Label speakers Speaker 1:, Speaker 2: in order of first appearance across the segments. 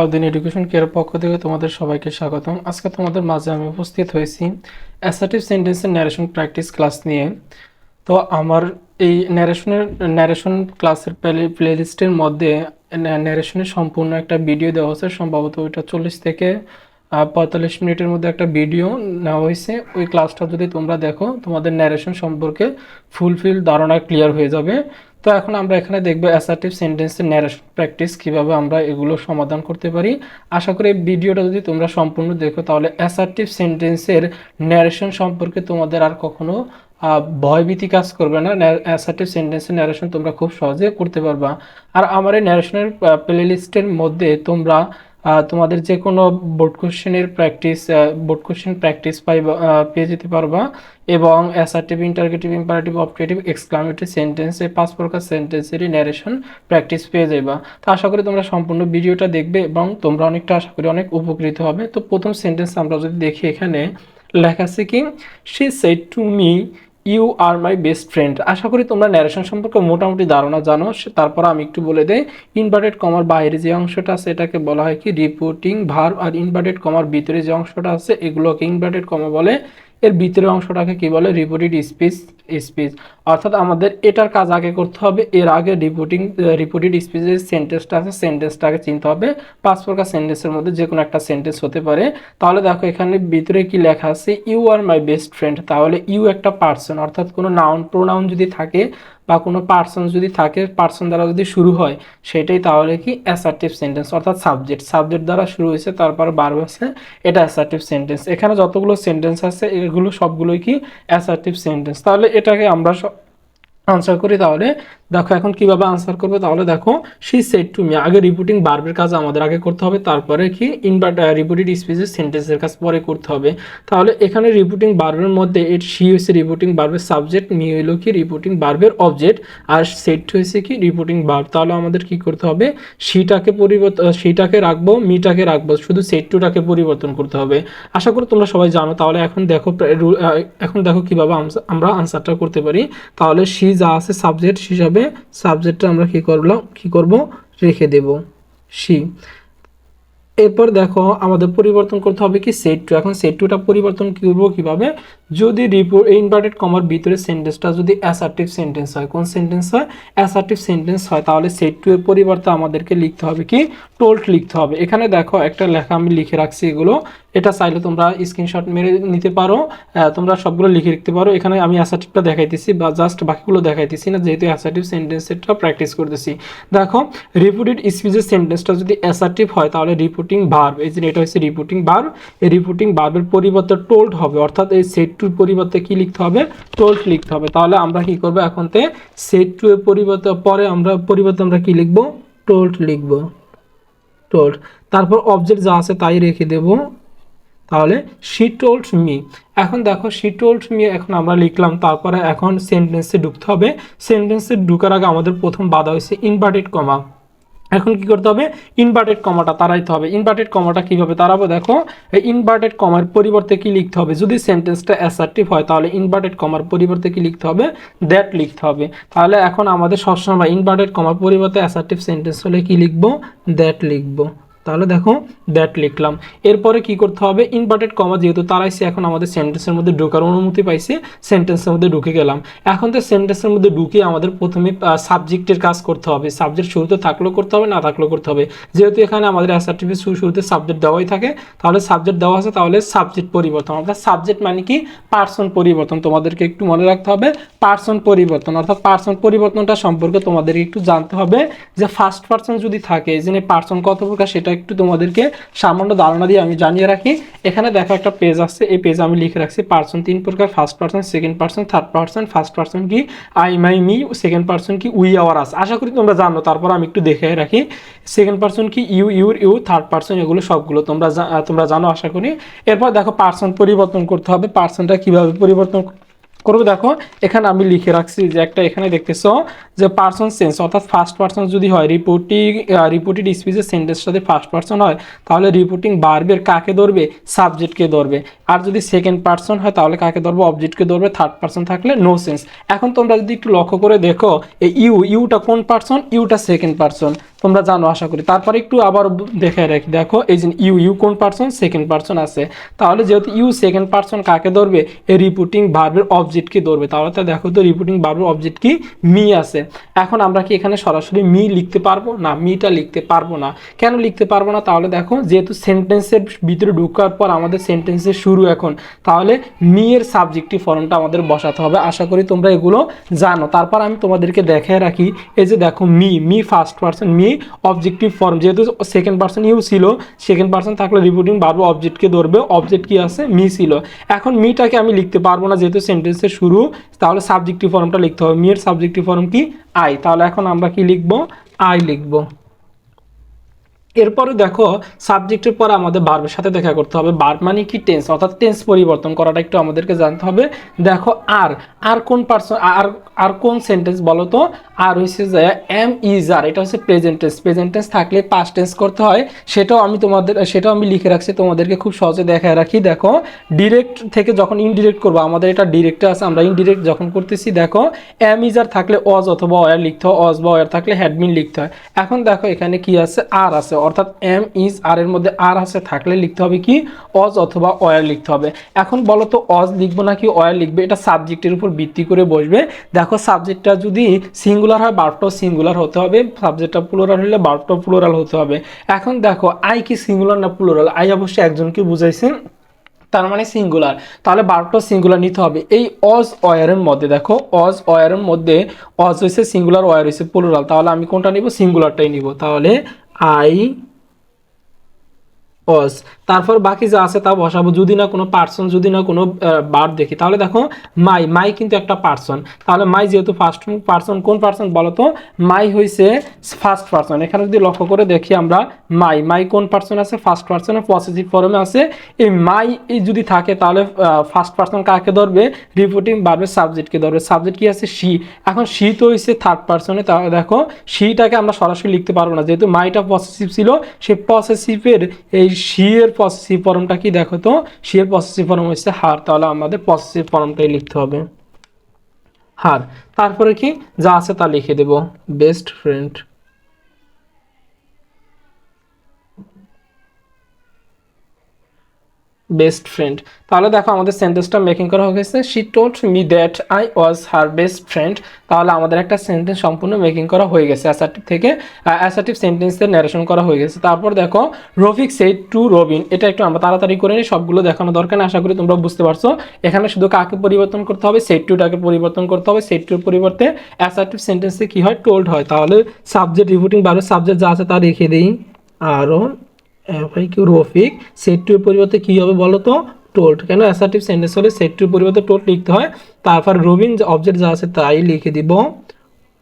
Speaker 1: সাউদিন education care পক্ষ থেকে তোমাদের সবাইকে স্বাগতম। আজকে তোমাদের মাঝে আমি উপস্থিত হয়েছি অ্যাসার্টিভ সেন্টেন্সের ন্যারেশন প্র্যাকটিস ক্লাস নিয়ে। তো আমার এই ন্যারেশন ক্লাসের প্লেলিস্টের মধ্যে ন্যারেশনের সম্পূর্ণ একটা ভিডিও দেওয়া হয়েছে, সম্ভবত ওইটা 40 থেকে 45 মিনিটের মধ্যে একটা ভিডিও নেওয়া হয়েছে। ওই ক্লাসটা যদি তোমরা দেখো তোমাদের ন্যারেশন সম্পর্কে ফুলফিল ধারণা ক্লিয়ার হয়ে যাবে। তো এখন আমরা এখানে দেখবো অ্যাসার্টিভ সেন্টেন্সের ন্যারেশন প্র্যাকটিস কিভাবে আমরা এগুলো সমাধান করতে পারি। আশা করি এই ভিডিওটা যদি তোমরা সম্পূর্ণ দেখো তাহলে অ্যাসার্টিভ সেন্টেন্সের ন্যারেশন সম্পর্কে তোমাদের আর কখনো ভয়ভীতি কাজ করবে না। অ্যাসার্টিভ সেন্টেন্সের ন্যারেশন তোমরা খুব সহজে করতে পারবা। আর আমার এই ন্যারেশনের প্লেলিস্টের মধ্যে তোমরা তোমাদের যে কোনো বোর্ড কোশ্চেন প্র্যাকটিস পেয়ে যেতে পারবা, এবং assertive, interrogative, imperative, objective, exclamatory সেন্টেন্সে 5 প্রকার সেন্টেন্সেরই ন্যারেশন প্র্যাকটিস পেয়ে যাবা। তো আশা করি তোমরা সম্পূর্ণ ভিডিওটা দেখবে এবং তোমরা অনেকটা আশা করি অনেক উপকৃত হবে। তো প্রথম সেন্টেন্স আমরা যদি দেখি, এখানে লেখা আছে কি, she said to me you are my best friend. আশা করি তোমরা ন্যারেশন সম্পর্কে মোটামুটি ধারণা জানো। তারপর আমি একটু বলে দেই, ইনভার্টেড কমার বাইরে যে অংশটা আছে এটাকে বলা হয় কি রিপোর্টিং ভার্ব, আর ইনভার্টেড কমার ভিতরে যে অংশটা আছে এগুলোকে ইনভার্টেড কমা বলে। এর ভিতরের অংশটাকে কি বলে, রিপোর্টেড স্পিচ। অর্থাৎ আমাদের এটার কাজ আগে করতে হবে, এর আগে রিপোর্টেড স্পিচের সেন্টেন্সটা আছে সেন্টেন্সটাকে চিনতে হবে। 5 প্রকার সেন্টেন্সের মধ্যে যে কোনো একটা সেন্টেন্স হতে পারে। তাহলে দেখো এখানে ভিতরে কি লেখা আছে, you are my best friend. তাহলে ইউ একটা পার্সন, অর্থাৎ কোনো নাউন প্রোনাউন যদি থাকে বা কোনো পার্সন যদি থাকে, পার্সন দ্বারা যদি শুরু হয় সেটাই তাহলে কি অ্যাসার্টিভ সেন্টেন্স, অর্থাৎ সাবজেক্ট দ্বারা শুরু হয়েছে তারপর ভার্ব আছে, এটা অ্যাসার্টিভ সেন্টেন্স। এখানে যতগুলো সেন্টেন্স আছে এগুলো সবগুলোই কি অ্যাসার্টিভ সেন্টেন্স। তাহলে এটাকে আমরা আনসার করি। তাহলে দেখো এখন কিভাবে আনসার করবে, তাহলে দেখো শি সেড টু মি, আগে রিপিটিং ভার্বের কাজ আমাদের আগে করতে হবে, তারপরে কি রিপিটেড স্পিচের সেন্টেন্সের কাজ পরে করতে হবে। তাহলে এখানে রিপিটিং ভার্বের মধ্যে শি হয়েছে রিপিটিং ভার্বের সাবজেক্ট, মি হইলো কি রিপিটিং ভার্বের অবজেক্ট, আর সেড হয়েছে কি রিপিটিং ভার্ব। তাহলে আমাদের কি করতে হবে, শিটাকে রাখবো, মিটাকে রাখবো, শুধু সেড টুটাকে পরিবর্তন করতে হবে। আশা করি তোমরা সবাই জানো। তাহলে এখন দেখো কিভাবে আমরা আনসারটা করতে পারি। তাহলে শি যা আছে সাবজেক্ট হিসাবে সাবজেক্টটা আমরা কি করব রেখে দেব শি। এরপর দেখো আমাদের পরিবর্তন করতে হবে কি সেট টু। এখন সেট টুটা পরিবর্তন করব কিভাবে, যদি ইনভার্টেড কমার ভিতরে সেন্টেন্সটা যদি অ্যাসার্টিভ সেন্টেন্স হয়, কোন সেন্টেন্স হয়, অ্যাসার্টিভ সেন্টেন্স হয়, তাহলে সেট টু এর পরিবর্তে আমাদেরকে লিখতে হবে কি টোল্ড লিখতে হবে। এখানে দেখো একটা লেখা আমি লিখে রাখছি, এগুলো এটা চাইলে তোমরা স্ক্রিনশট মেরে নিতে পারো, তোমরা সবগুলো লিখে রাখতে পারো। এখানে আমি অ্যাসার্টিভটা দেখাইতেছি বা জাস্ট বাকিগুলো দেখাইতেছি না, যেহেতু অ্যাসার্টিভ সেন্টেন্সটা প্র্যাকটিস করতেছি। দেখো রিপিটেড স্পিচের সেন্টেন্সটা যদি অ্যাসার্টিভ হয় তাহলে রিপিটিং ভার্ব, এই যে এটা হচ্ছে রিপিটিং ভার্ব, এই রিপিটিং ভার্বের পরিবর্তে টোল্ড হবে, অর্থাৎ এই সেট টুর পরিবর্তে কি লিখতে হবে, টোল্ড লিখতে হবে। তাহলে আমরা কি করব, এখন সেট টু এর পরিবর্তে আমরা কি লিখব, টোল্ড লিখব, টোল্ড। তারপর অবজেক্ট যা আছে তাই রেখে দেব। তাহলে শি টোল্ড মি। এখন দেখো শি টোল্ড মি এখন আমরা লিখলাম, তারপরে এখন সেন্টেন্সে ঢুকতে হবে। সেন্টেন্সে ঢুকার আগে আমাদের প্রথম বাধা হয়েছে ইনভার্টেড কমা। এখন কি করতে হবে, ইনভার্টেড কমাটা তাড়াইতে হবে। ইনভার্টেড কমাটা কিভাবে তাড়াবো, দেখো এই ইনভার্টেড কমার পরিবর্তে কি লিখতে হবে, যদি সেন্টেন্সটা অ্যাসার্টিভ হয় তাহলে ইনভার্টেড কমার পরিবর্তে কি লিখতে হবে, দ্যাট লিখতে হবে। তাহলে এখন আমাদের সবসময় ইনভার্টেড কমার পরিবর্তে অ্যাসার্টিভ সেন্টেন্স হলে কি লিখবো, দ্যাট লিখবো। তাহলে দেখো দ্যাট লিখলাম। এরপরে কি করতে হবে, ইনভার্টেড কমা যেহেতু তারাইছে, এখন আমাদের সেন্টেন্সের মধ্যে ঢোকার অনুমতি পাইছে, সেন্টেন্সের মধ্যে ঢুকে গেলাম। এখন তো সেন্টেন্সের মধ্যে ঢুকে আমাদের প্রথমে সাবজেক্টের কাজ করতে হবে। সাবজেক্ট শুরুতে থাকলেও করতে হবে, না থাকলেও করতে হবে। যেহেতু এখানে আমাদের অ্যাসার্টিভের শুরুতে সাবজেক্ট দেওয়াই থাকে, তাহলে সাবজেক্ট দেওয়া আছে, তাহলে সাবজেক্ট পরিবর্তন, অর্থাৎ সাবজেক্ট মানে কি পার্সন পরিবর্তন। তোমাদেরকে একটু মনে রাখতে হবে পার্সন পরিবর্তন, অর্থাৎ পার্সন পরিবর্তনটা সম্পর্কে তোমাদেরকে একটু জানতে হবে যে ফার্স্ট পার্সন যদি থাকে, এই যে পার্সন কত প্রকার সেটা একটু তোমাদেরকে সামান্য ধারণা দিয়ে আমি জানিয়ে রাখি। এখানে দেখো একটা পেজ আছে, এই পেজে আমি লিখে রাখছি পার্সন 3 প্রকার, first person, second person, third person. First person কি I my me, second person কি উই আওয়ার আস। আশা করি তোমরা জানো, তারপর আমি একটু দেখে রাখি। সেকেন্ড পার্সন কি you your you, third person এগুলো সবগুলো তোমরা জানো আশা করি। এরপর দেখো পার্সন পরিবর্তন করতে হবে। পার্সনটা কিভাবে পরিবর্তন করবো। দেখো এখানে আমি লিখে রাখছি যে একটা, এখানে দেখতেছো যে পার্সন সেন্স অর্থাৎ ফার্স্ট পার্সন যদি হয়, রিপোর্টেড স্পিচের সেন্টেন্স যদি ফার্স্ট পার্সন হয় তাহলে রিপোর্টিং ভার্বের কাকে ধরবে, সাবজেক্টকে ধরবে। আর যদি সেকেন্ড পার্সন হয় তাহলে কাকে ধরবে, অবজেক্টকে ধরবে। থার্ড পার্সন থাকলে নো সেন্স। এখন তোমরা যদি একটু লক্ষ্য করে দেখো এই ইউটা কোন পার্সন, ইউটা সেকেন্ড পার্সন, তোমরা জানো আশা করি। তারপরে একটু আবার দেখে রাখি, দেখো এই যে ইউ কোন পার্সন, সেকেন্ড পার্সন আছে। তাহলে যেহেতু ইউ সেকেন্ড পার্সন কাকে ধরবে, এই রিপোর্টিং ভার্বের অবজেক্টকে ধরবে। তাহলে তো দেখো তো রিপোর্টিং ভার্বের অবজেক্ট কি, মি আছে। এখন আমরা কি এখানে সরাসরি মি লিখতে পারবো না, মিটা লিখতে পারবো না। কেন লিখতে পারবো না, তাহলে দেখো যেহেতু সেন্টেন্সের ভিতরে ঢোকার পর আমাদের সেন্টেন্সের শুরু এখন, তাহলে মি এর সাবজেক্টিভ ফর্মটা আমাদের বসাতে হবে। আশা করি তোমরা এগুলো জানো। তারপর আমি তোমাদেরকে দেখায় রাখি, এই যে দেখো me first person, me objective form, যেহেতু সেকেন্ড পার্সন ইউ ছিল, সেকেন্ড পার্সন থাকলে রিপোর্টিং ভার্ব অবজেক্টকে ধরবে, অবজেক্ট কি আছে, মি ছিল। এখন মিটাকে আমি লিখতে পারবো না যেহেতু সেন্টেন্সের শুরু, তাহলে সাবজেক্টিভ ফর্মটা লিখতে হবে। মি এর সাবজেক্টিভ ফর্ম কি, আই। তাহলে এখন আমরা কি লিখবো, আই লিখবো। এরপরে দেখো সাবজেক্টের পর আমাদের ভার্বের সাথে দেখা করতে হবে। ভার্ব মানে কি, টেন্স, অর্থাৎ টেন্স পরিবর্তন করাটা একটু আমাদেরকে জানতে হবে। দেখো আর কোন পার্সন, আর কোন সেন্টেন্স বলো তো, আর হচ্ছে যে এম ইজ আর, এটা হচ্ছে প্রেজেন্ট টেন্স। প্রেজেন্ট টেন্স থাকলে পাস্ট টেন্স করতে হয়, সেটাও আমি লিখে রাখছি, তোমাদেরকে খুব সহজে দেখায় রাখি। দেখো ডিরেক্ট থেকে যখন ইনডিরেক্ট করবো, আমাদের এটা ডিরেক্টে আছে, আমরা ইনডিরেক্ট যখন করতেছি, দেখো এম ইজ আর থাকলে অজ অথবা ওয়ার লিখতে হয়, অজ বা ওয়ার থাকলে হ্যাডমিন লিখতে হয়। এখন দেখো এখানে কি আছে, আর আছে, অর্থাৎ এম ইজ আর এর মধ্যে আর আছে থাকলে লিখতে হবে কি, অজ অথবা ওয়ার লিখতে হবে। এখন বলো তো অজ লিখবো নাকি ওয়ার লিখবে, এটা সাবজেক্টের উপর ভিত্তি করে বসবে। দেখো সাবজেক্টটা যদি সিঙ্গুলার হয় ভার্বটাও সিঙ্গুলার হতে হবে, সাবজেক্টটা প্লুরাল হলে ভার্বটাও প্লুরাল হতে হবে। এখন দেখো আই কি সিঙ্গুলার না প্লুরাল, আই অবশ্যই একজনকে বুঝাইছে, তার মানে সিঙ্গুলার, তাহলে ভার্বটাও সিঙ্গুলার নিতে হবে। এই অজ ওয়ারের মধ্যে দেখো, অজ ওয়ারের মধ্যে অজ হয়েছে সিঙ্গুলার, ওয়ার হয়েছে প্লুরাল, তাহলে আমি কোনটা নিব, সিঙ্গুলারটাই নিব। তাহলে আই অজ, তারপর বাকি যা আছে তা বসাবো। যদি না কোনো পার্সন, যদি না কোনো ভার্ব দেখি, তাহলে দেখো মাই কিন্তু একটা পার্সন, তাহলে মাই যেহেতু ফার্স্ট পার্সন, কোন পার্সন বলো তো, মাই হয়েছে ফার্স্ট পার্সন। এখানে যদি লক্ষ্য করে দেখি আমরা, মাই কোন পার্সন আছে, ফার্স্ট পার্সনে পজিটিভ ফর্মে আছে। এই মাই যদি থাকে তাহলে ফার্স্ট পার্সন কাকে ধরবে, রিপোর্টিং ভার্বের সাবজেক্টকে ধরবে। সাবজেক্ট কি আছে, শি। এখন শি তো হয়েছে থার্ড পার্সনে, তাহলে দেখো শিটাকে আমরা সরাসরি লিখতে পারবো না, যেহেতু মাইটা পসেসিভ ছিল, সেই পসেসিভের এই শি এর পসেসিভ ফর্মটা কি, দেখো তো শি এর পসেসিভ ফর্ম হচ্ছে হার, তাহলে আমাদের পসেসিভ ফর্মটাই লিখতে হবে, হার। তারপরে কি যা আছে তা লিখে দেব, বেস্ট ফ্রেন্ড, বেস্ট ফ্রেন্ড। তাহলে দেখো আমাদের সেন্টেন্সটা মেকিং করা হয়ে গেছে, she told me that I was her best friend. তাহলে আমাদের একটা সেন্টেন্স সম্পূর্ণ মেকিং করা হয়ে গেছে, অ্যাসার্টিভ থেকে অ্যাসার্টিভ সেন্টেন্সের ন্যারেশন করা হয়ে গেছে। তারপর দেখো রফিক সেড টু রবিন, এটা একটু আমরা তাড়াতাড়ি করে নিই, সবগুলো দেখানো দরকার না, আশা করি তোমরা বুঝতে পারছো। এখানে শুধু কাকে পরিবর্তন করতে হবে, সেড টুটাকে পরিবর্তন করতে হবে। সেড টুর পরিবর্তে অ্যাসার্টিভ সেন্টেন্সে কি হয়, টোল্ড হয়। তাহলে সাবজেক্ট রিপোর্টিং ভার্বের সাবজেক্ট যা আছে তা রেখে দিই, আরও রফিক, সেট টুর পরিবর্তে কি হবে বলো তো, টোল্ড। কেন, অ্যাসার্টিভ সেন্টেন্স হলে সেট টুর পরিবর্তে টোল্ড লিখতে হয়। তারপর রবিন অবজেক্ট যা আছে তাই লিখে দিব,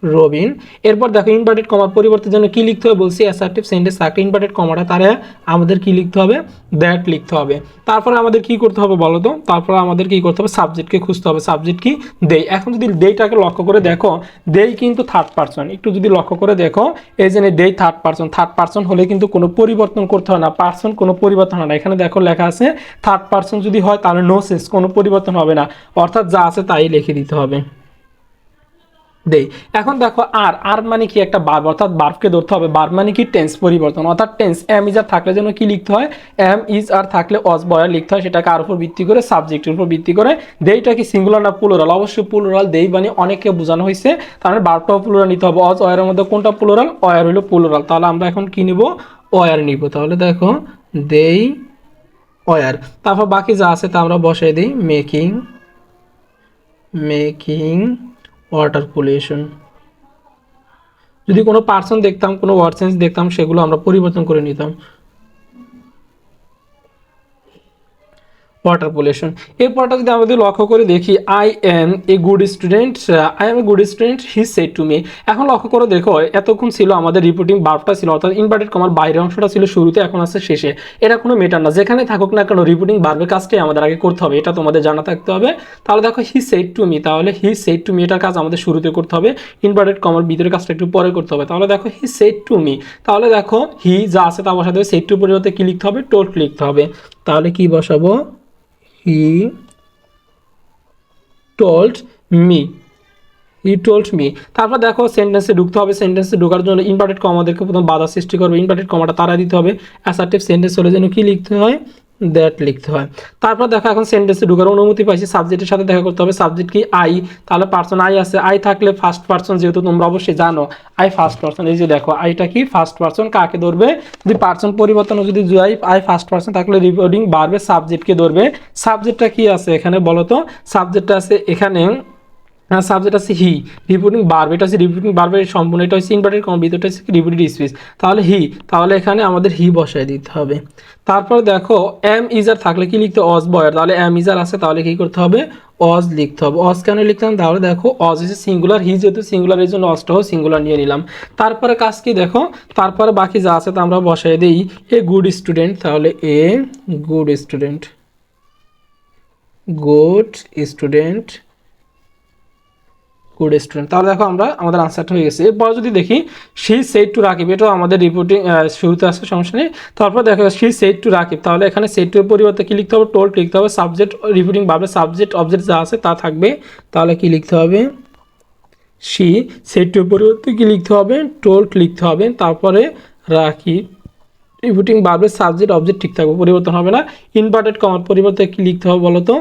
Speaker 1: রবিন। এরপর দেখো ইনভার্টেড কমার পরিবর্তে জন্য কি লিখতে হবে বলছি, অ্যাসার্টিভ সেন্টেন্স থাকলে ইনভার্টেড কমাটা তারা আমাদের কি লিখতে হবে, দ্যাট লিখতে হবে। তারপরে আমাদের কি করতে হবে বলো তো, তারপরে আমাদের কি করতে হবে, সাবজেক্টকে খুঁজতে হবে। সাবজেক্ট কি, দেই। এখন যদি দেইটাকে লক্ষ্য করে দেখো, দেই কিন্তু থার্ড পার্সন, একটু যদি লক্ষ্য করে দেখো, এই যে দেই থার্ড পার্সন, থার্ড পার্সন হলে কিন্তু কোনো পরিবর্তন করতে হয় না, পার্সন কোনো পরিবর্তন হয় না। এখানে দেখো লেখা আছে থার্ড পার্সন যদি হয় তাহলে নো সেন্স, কোনো পরিবর্তন হবে না, অর্থাৎ যা আছে তাই লিখে দিতে হবে, দেই। এখন দেখো আর মানে কি, একটা ভার্ব, অর্থাৎ ভার্বকে ধরতে হবে। ভার্ব মানে কি, টেন্স পরিবর্তন, অর্থাৎ টেন্স এম ইজ আর থাকলে যেন কি লিখতে হয়, এম ইজ আর থাকলে অজ বয়ার লিখতে হয়, সেটাকে আর উপর ভিত্তি করে, সাবজেক্টের উপর ভিত্তি করে। দেইটা কি সিঙ্গুলার না প্লুরাল, অবশ্যই প্লুরাল, দেই মানে অনেককে বোঝানো হয়েছে, তাহলে ভার্বটাও প্লুরাল নিতে হবে। অজ ওয়ারের মধ্যে কোনটা প্লুরাল, ওয়ার হলো প্লুরাল, তাহলে আমরা এখন কি নিব, ওয়ার নিব। তাহলে দেখো দেই ওয়ার, তারপর বাকি যা আছে তা আমরা বসাই দিই, মেকিং ওয়াটার পলিউশন। যদি কোনো পার্সন দেখতাম, কোনো ওয়ার্ড সেন্স দেখতাম, সেগুলো আমরা পরিবর্তন করে নিতাম। Water pollution. এরপরটা যদি আমাদের লক্ষ্য করে দেখি, I am a good student, I am a good student he said to me. এখন লক্ষ্য করে দেখো এতক্ষণ ছিল আমাদের রিপোর্টিং ভার্বটা ছিল, অর্থাৎ ইনভার্টেড কমার বাইরের অংশটা ছিল শুরুতে, এখন আছে শেষে। এটা কোনো মেটার না, যেখানে থাকুক না কেন রিপোর্টিং ভার্বের কাজটাই আমাদের আগে করতে হবে, এটা তোমাদের জানা থাকতে হবে। তাহলে দেখো হি সেড টু মি, তাহলে হি সেড টু মি এটার কাজ আমাদের শুরুতে করতে হবে, ইনভার্টেড কমার ভিতরে কাজটা একটু পরে করতে হবে। তাহলে দেখো হি সেড টু মি, তাহলে দেখো হি যা আছে তা বসাতে হবে, সেড টু পরিবর্তে কি লিখতে হবে, টোল্ড লিখতে হবে। তাহলে কি বসাবো, he told me, he told me. তারপর দেখো সেন্টেন্সে ঢুকতে হবে, সেন্টেন্সে ঢোকার জন্য ইনভার্টেড কমা আমাদেরকে প্রথম বাধা সৃষ্টি করবে, ইনভার্টেড কমাটা তারা দিতে হবে। অ্যাসার্টিভ সেন্টেন্স হলে যেন কি লিখতে হয়, দ্যাট লিখতে হয়। তারপর দেখো এখন সেন্টেন্সে ঢোকার অনুমতি পাইছি, সাবজেক্টের সাথে দেখা করতে হবে, সাবজেক্ট কি আই, তাহলে পার্সন আই আছে, আই থাকলে ফার্স্ট পার্সন, যেহেতু তোমরা অবশ্যই জানো আই ফার্স্ট পার্সন, এই যে দেখো আইটা কি ফার্স্ট পার্সন, কাকে ধরবে, যদি পার্সন পরিবর্তন যদি জুয়াই আই ফার্স্ট পার্সন থাকলে রিপোর্টিং বাড়বে সাবজেক্টকে ধরবে। সাবজেক্টটা কি আছে এখানে বলো তো, সাবজেক্টটা আছে এখানে, সাবজেক্ট আছে হি, রিপিটিং ভার্ব, এটা হচ্ছে রিপিটিং ভার্বের সম্পূর্ণ, এটা হচ্ছে ইনভার্টেড কমা ভিতরটা হচ্ছে রিপিটেড স্পিচ, তাহলে হি, তাহলে এখানে আমাদের হি বসায় দিতে হবে। তারপর দেখো এম ইজার থাকলে কি লিখতে, অজ বয়ার, তাহলে এম ইজার আছে তাহলে কি করতে হবে, অজ লিখতে হবে। অজ কেন লিখলাম, তাহলে দেখো অজ হচ্ছে সিঙ্গুলার, হি যেহেতু সিঙ্গুলার এই জন্য অজটাও সিঙ্গুলার নিয়ে নিলাম। তারপরে কাজ কি দেখো, তারপরে বাকি যা আছে তা আমরা বসাই দিই, এ গুড স্টুডেন্ট, তাহলে এ good student, good student, good student. তাহলে দেখো আমরা আমাদের আনসারটা হয়ে গেছে। এরপর যদি দেখি শি সেড টু রাকিব, এটাও আমাদের রিপোর্টিং শুরুতে আসছে, সমস্যা নেই। তারপর দেখো শি সেড টু রাকিব, তাহলে এখানে সেড টু এর পরিবর্তে কি লিখতে হবে, টোল্ড লিখতে হবে। সাবজেক্ট রিপোর্টিং ভাবে সাবজেক্ট অবজেক্ট যা আছে তা থাকবে, তাহলে কি লিখতে হবে, শি সেড টু এর পরিবর্তে কি লিখতে হবে, টোল্ড লিখতে হবে। তারপরে রাকিব রিপিটিং ভার্বের সাবজেক্ট অবজেক্ট ঠিক থাকবে, পরিবর্তন হবে না। ইনভার্টেড কমার পরিবর্তে কি লিখতে হবে বলো তো,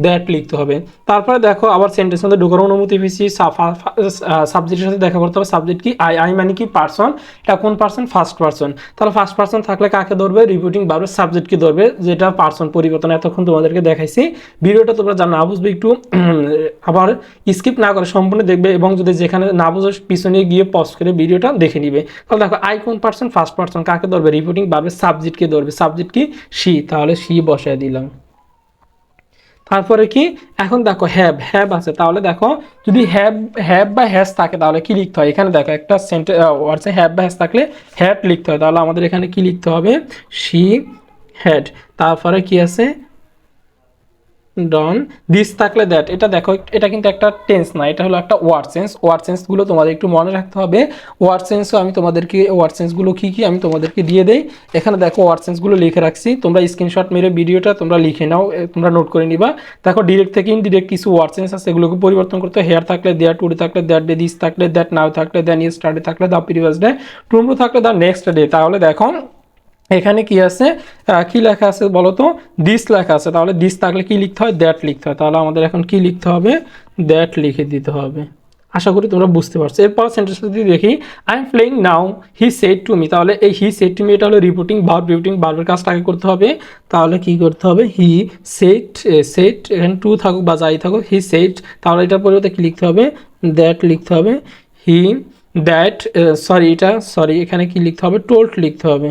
Speaker 1: দ্যাট লিখতে হবে। তারপরে দেখো আবার সেন্টেন্সের মধ্যে ঢোকার অনুমতি পেয়েছি, সাবজেক্টের সাথে দেখা করতে হবে। সাবজেক্ট কি আই, আই মানে কি পার্সন, এটা কোন পার্সন, ফার্স্ট পার্সন, তাহলে ফার্স্ট পার্সন থাকলে কাকে ধরবে, রিপিটিং ভার্বের সাবজেক্টকে ধরবে, যেটা পার্সন পরিবর্তন এতক্ষণ তোমাদেরকে দেখাইছি। ভিডিওটা তোমরা যা না বুঝবে একটু আবার স্কিপ না করে সম্পূর্ণ দেখবে, এবং যদি যেখানে না বুঝো পিছনে গিয়ে পজ করে ভিডিওটা দেখে নিবে। তাহলে দেখো আই কোন পার্সন, ফার্স্ট পার্সন, কাকে ধরবে, রিপিটিং ভার্বের সাবজেক্টকে ধরবে, সাবজেক্ট কি শি, তাহলে শি বসায় দিলাম। তারপরে কি এখন দেখো হ্যাভ, হ্যাভ আছে, তাহলে দেখো যদি হ্যাভ হ্যাভ বা হ্যাজ থাকে তাহলে কি লিখতে হয়, এখানে দেখো একটা সেন্টেন্স ওয়ার্ডসে হ্যাভ বা হ্যাজ থাকলে হ্যাড লিখতে হয়, তাহলে আমাদের এখানে কি লিখতে হবে, শি হ্যাড। তারপরে কি আছে, ডন, দিস থাকলে দ্যাট, এটা দেখো এটা কিন্তু একটা টেন্স না, এটা হলো একটা ওয়ার্ড সেন্স। ওয়ার্ড সেন্সগুলো তোমাদের একটু মনে রাখতে হবে। ওয়ার্ড সেন্সও আমি তোমাদেরকে, ওয়ার্ড সেন্সগুলো কী কী আমি তোমাদেরকে দিয়ে দেই। এখানে দেখো ওয়ার্ড সেন্সগুলো লিখে রাখছি, তোমরা স্ক্রিনশট মেরে ভিডিওটা তোমরা লিখে নাও, তোমরা নোট করে নিবা। দেখো ডিরেক্ট থেকে ইনডিরেক্ট কিছু ওয়ার্ড সেন্স আছে, এগুলোকে পরিবর্তন করতে হয়। হেয়ার থাকলে দেয়ার, টুডে থাকলে দ্যাট ডে, দিস থাকলে দ্যাট, নাও থাকলে দেন, ইয়েস্টারডে থাকলে দ্য প্রিভিয়াস ডে, টুমরো থাকলে দ্য নেক্সট ডে। তাহলে দেখো এখানে কি আছে, কি লেখা আছে বলো তো, দিস লেখা আছে, তাহলে দিস থাকলে কি লিখতে হয়, দ্যাট লিখতে হয়। তাহলে আমাদের এখন কি লিখতে হবে, দ্যাট লিখে দিতে হবে। আশা করি তোমরা বুঝতে পারছো। এরপর সেন্টেন্সটা যদি দেখি, I M playing now he said to me, তাহলে এই হি সেড টু মি এটা হলো রিপিটিং ভার্ব, রিপিটিং ভার্বের কাজটা আগে করতে হবে। তাহলে কি করতে হবে, হি সেড, সেড এখানে টু থাকুক বা যাই থাকুক, হি সেড, তাহলে এটার পরিবর্তে কি লিখতে হবে, দ্যাট লিখতে হবে। হি দ্যাট, সরি এখানে কি লিখতে হবে, টোল্ড লিখতে হবে।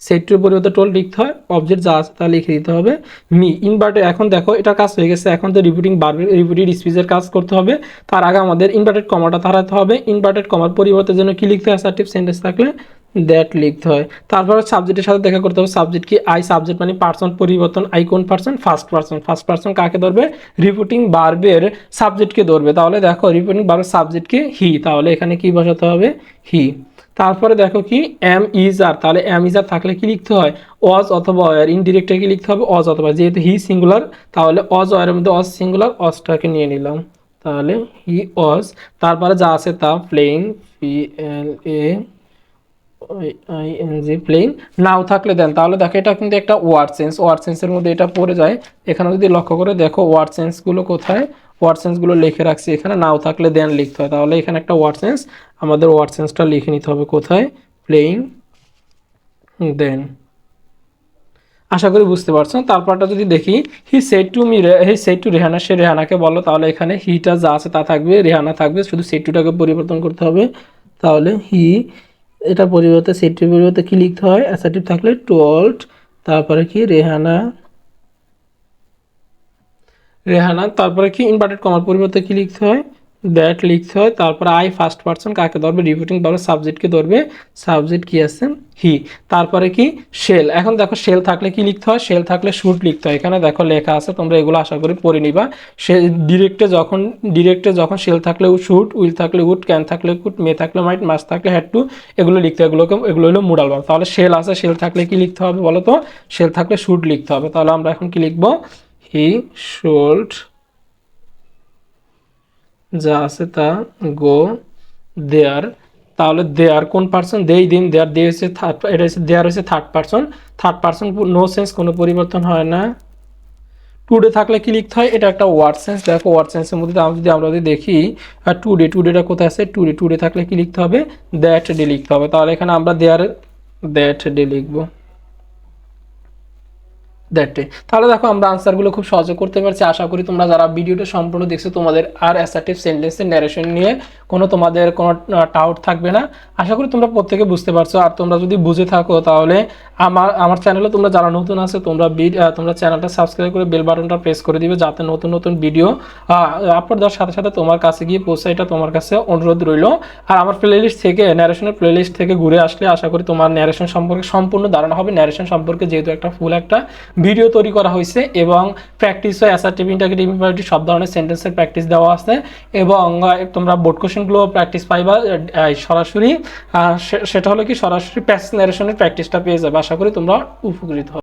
Speaker 1: সেটটির পরিবর্তে টোল লিখতে হয়, অবজেক্ট যা আছে তা লিখে দিতে হবে। মি ইনভার্টেড, এখন দেখো এটা কাজ হয়ে গেছে, এখন তো রিপিটিং ভার্বের রিপিটেড স্পিচের কাজ করতে হবে। তার আগে আমাদের ইনভার্টেড কমাটা তাড়াতে হবে। ইনভার্টেড কমার পরিবর্তে যেন কি লিখতে হয়, অ্যাসার্টিভ সেন্টেন্স থাকলে দ্যাট লিখতে হয়। তারপরে সাবজেক্টের সাথে দেখা করতে হবে, সাবজেক্ট কি আই, সাবজেক্ট মানে পার্সন পরিবর্তন, আই কোন person, first person, first person কাকে ধরবে, রিপিটিং ভার্বের সাবজেক্টকে ধরবে। তাহলে দেখো রিপিটিং ভার্বের সাবজেক্টকে হি, তাহলে এখানে কি বসাতে হবে, হি। তারপরে দেখো কি এম ইজ আর, তাহলে এম ইজ আর থাকলে কি লিখতে হয়, অজ অথবা অয়ার, ইনডিরেক্টে কি লিখতে হবে, অজ অথবা, যেহেতু হি সিঙ্গুলার তাহলে অজ অয়ারের মধ্যে অজ সিঙ্গুলার, অজটাকে নিয়ে নিলাম, তাহলে হি অজ। তারপরে যা আছে তা প্লেইং, PLAING প্লেইং, নাও থাকলে দেন, তাহলে দেখো এটা কিন্তু একটা ওয়ার্ড সেন্স, ওয়ার্ড সেন্সের মধ্যে এটা পড়ে যায়। এখানে যদি লক্ষ্য করে দেখো ওয়ার্ড সেন্সগুলো কোথায়, ওয়ার্ড সেন্সগুলো লিখে রাখছি এখানে, নাও থাকলে দেন লিখতে হয়। তাহলে এখানে একটা ওয়ার্ড সেন্স, আমাদের ওয়ার্ড সেন্সটা লিখে নিতে হবে কোথায়, প্লেইং দেন। আশা করি বুঝতে পারছো। তারপরটা যদি দেখি, he said to me, he said to Rehana, সে রেহানাকে বলো, তাহলে এখানে হিটা যা আছে তা থাকবে, রেহানা থাকবে, শুধু সেড টুটাকে পরিবর্তন করতে হবে। তাহলে হি, এটা পরিবর্তে সেড টুর পরিবর্তে কি লিখতে হয়, অ্যাসার্টিভ থাকলে টোল্ড, তারপরে কি রেহানা রেহানা, তারপরে কি ইনভার্টেড কমার পরিবর্তে কি লিখতে হয়, দ্যাট লিখতে হয়। তারপরে আই ফার্স্ট পারসন কাকে ধরবে, রিপিটিং ধরবে, সাবজেক্টকে ধরবে, সাবজেক্ট কি আছে, হি। তারপরে কি শেল, এখন দেখো শেল থাকলে কি লিখতে হয়, শেল থাকলে শুড লিখতে হয়। এখানে দেখো লেখা আছে, তোমরা এগুলো আশা করি পড়ে নিবা। সে ডিরেক্টে যখন শেল থাকলে শুড, উইল থাকলে উড, ক্যান থাকলে কুড, মে থাকলে মাইট, মাস্ট থাকলে হ্যাড টু, এগুলো লিখতে হয়। এগুলো হলো মুডাল ভার্ব। তাহলে শেল আছে, শেল থাকলে কি লিখতে হবে বলো তো, শেল থাকলে শুড লিখতে হবে। তাহলে আমরা এখন কি লিখবো, হি শুড, যা আছে তা, গো দেয়ার। তাহলে দেয়ার কোন পার্সন, দেই দিন, দেয়ার দে হচ্ছে থার্ড, এটা হচ্ছে দেয়ার হচ্ছে third person. Third person no sense, কোনো পরিবর্তন হয় না। টুডে থাকলে কি লিখতে হয়, এটা একটা ওয়ার্ড সেন্স। দেখো ওয়ার্ড সেন্সের মধ্যে আমরা যদি দেখি টুডেটা কোথায় আছে, টুডে থাকলে কি লিখতে হবে, দ্যাট ডে লিখতে হবে। তাহলে এখানে আমরা দেয়ার দ্যাট ডে লিখবো, দ্যাট ডে। তাহলে দেখো আমরা আনসারগুলো খুব সহজে করতে পারছি। আশা করি তোমরা যারা ভিডিওটা সম্পূর্ণ দেখছো তোমাদের আর অ্যাসার্টিভ সেন্টেন্সের ন্যারেশন নিয়ে তোমাদের কোনো ডাউট থাকবে না। আশা করি তোমরা প্রত্যেকে বুঝতে পারছো। আর তোমরা যদি বুঝে থাকো তাহলে আমার চ্যানেলে তোমরা যারা নতুন আছে তোমরা চ্যানেলটা সাবস্ক্রাইব করে বেল বাটনটা প্রেস করে দিবে, যাতে নতুন নতুন ভিডিও আপলোড দেওয়ার সাথে সাথে তোমার কাছে গিয়ে পৌঁছে, এটা তোমার কাছে অনুরোধ রইল। আর আমার প্লেলিস্ট থেকে, ন্যারেশনের প্লেলিস্ট থেকে ঘুরে আসলে আশা করি তোমার ন্যারেশন সম্পর্কে সম্পূর্ণ ধারণা হবে। ন্যারেশন সম্পর্কে যেহেতু একটা ভিডিও তৈরি করা হয়েছে এবং প্র্যাকটিস হয়, অ্যাসার্টিভ, ইন্টারগেটিভ, ইম্পারেটিভ সব ধরনের সেন্টেন্সের প্র্যাকটিস দেওয়া আছে এবং তোমরা বোর্ড কোশ্চেনগুলো প্র্যাকটিস পাইবা সরাসরি। সেটা হলো কি, সরাসরি প্যাসেজ ন্যারেশনের প্র্যাকটিসটা পেয়ে যাবে। আশা করি তোমরা উপকৃত হবে।